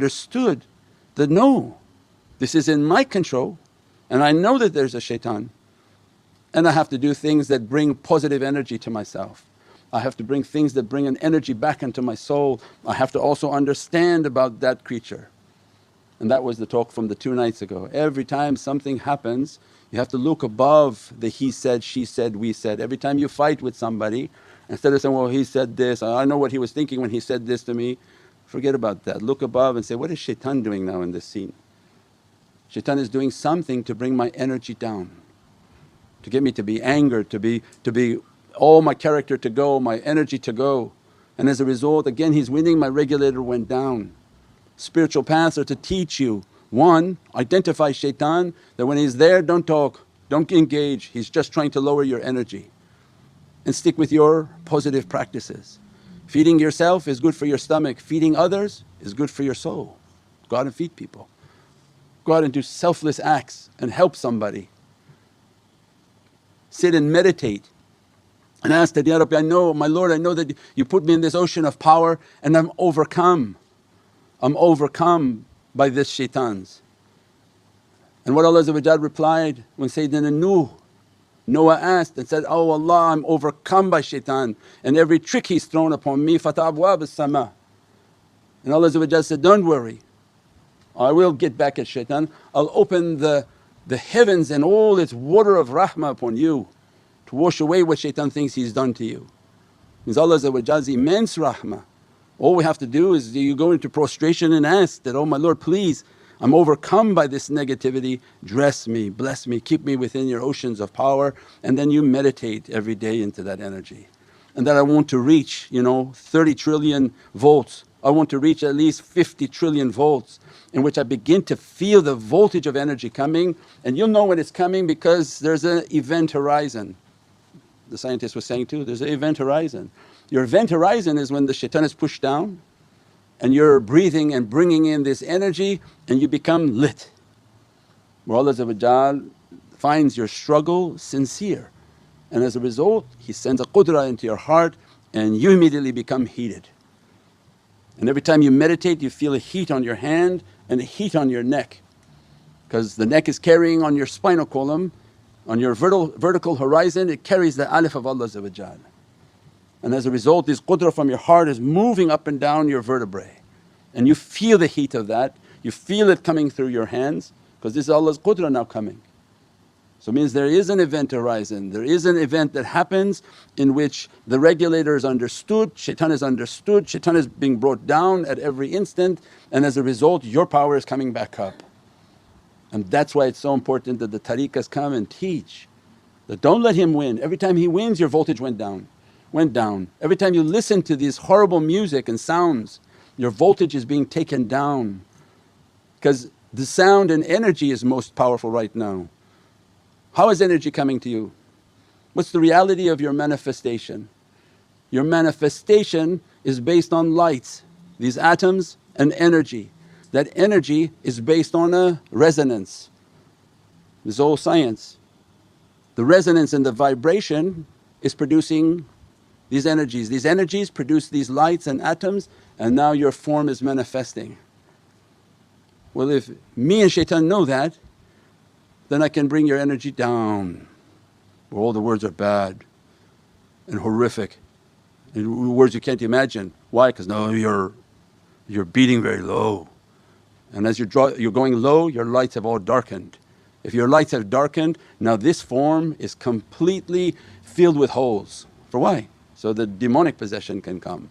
understood that no, this is in my control and I know that there's a shaitan, and I have to do things that bring positive energy to myself. I have to bring things that bring an energy back into my soul. I have to also understand about that creature. And that was the talk from the 2 nights ago. Every time something happens you have to look above the he said, she said, we said. Every time you fight with somebody, instead of saying, well he said this, I know what he was thinking when he said this to me, forget about that. Look above and say, what is shaitan doing now in this scene? Shaitan is doing something to bring my energy down, to get me to be angered, to be all my character to go, my energy to go. And as a result again he's winning, my regulator went down. Spiritual paths are to teach you, one, identify shaitan, that when he's there don't talk, don't engage, he's just trying to lower your energy, and stick with your positive practices. Feeding yourself is good for your stomach, feeding others is good for your soul. Go out and feed people, go out and do selfless acts and help somebody. Sit and meditate and ask that, Ya Rabbi, I know, my Lord, I know that you put me in this ocean of power and I'm overcome by this shaitans. And what Allah replied when Sayyidina Noah asked and said, oh Allah, I'm overcome by shaitan and every trick he's thrown upon me, fata abwab as-sama. And Allah said, don't worry, I will get back at shaitan, I'll open the heavens and all its water of rahmah upon you to wash away what shaitan thinks he's done to you. Means Allah's immense rahmah. All we have to do is you go into prostration and ask that, oh my Lord, please I'm overcome by this negativity, dress me, bless me, keep me within your oceans of power, and then you meditate every day into that energy. And that I want to reach 30 trillion volts, I want to reach at least 50 trillion volts, in which I begin to feel the voltage of energy coming, and you'll know when it's coming because there's an event horizon. The scientist was saying too, there's an event horizon. Your event horizon is when the shaitan is pushed down and you're breathing and bringing in this energy and you become lit, where Allah finds your struggle sincere, and as a result He sends a qudra into your heart and you immediately become heated. And every time you meditate you feel a heat on your hand and a heat on your neck, because the neck is carrying on your spinal column, on your vertical horizon it carries the alif of Allah. And as a result this qudra from your heart is moving up and down your vertebrae, and you feel the heat of that, you feel it coming through your hands, because this is Allah's qudra now coming. So it means there is an event horizon, there is an event that happens in which the regulator is understood, shaitan is understood, shaitan is being brought down at every instant, and as a result your power is coming back up. And that's why it's so important that the tariqahs come and teach that don't let him win. Every time he wins your voltage went down. Every time you listen to these horrible music and sounds your voltage is being taken down, because the sound and energy is most powerful right now. How is energy coming to you? What's the reality of your manifestation? Your manifestation is based on lights, these atoms and energy. That energy is based on a resonance. This is all science. The resonance and the vibration is producing these energies produce these lights and atoms, and now your form is manifesting. Well, if me and shaitan know that, then I can bring your energy down where all the words are bad and horrific and words you can't imagine. Why? Because no, you're beating very low, and as you're going low your lights have all darkened. If your lights have darkened, now this form is completely filled with holes. For why? So the demonic possession can come.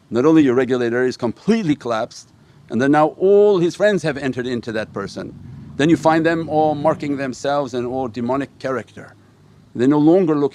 Not only your regulator is completely collapsed, and then now all his friends have entered into that person. Then you find them all marking themselves and all demonic character. They no longer look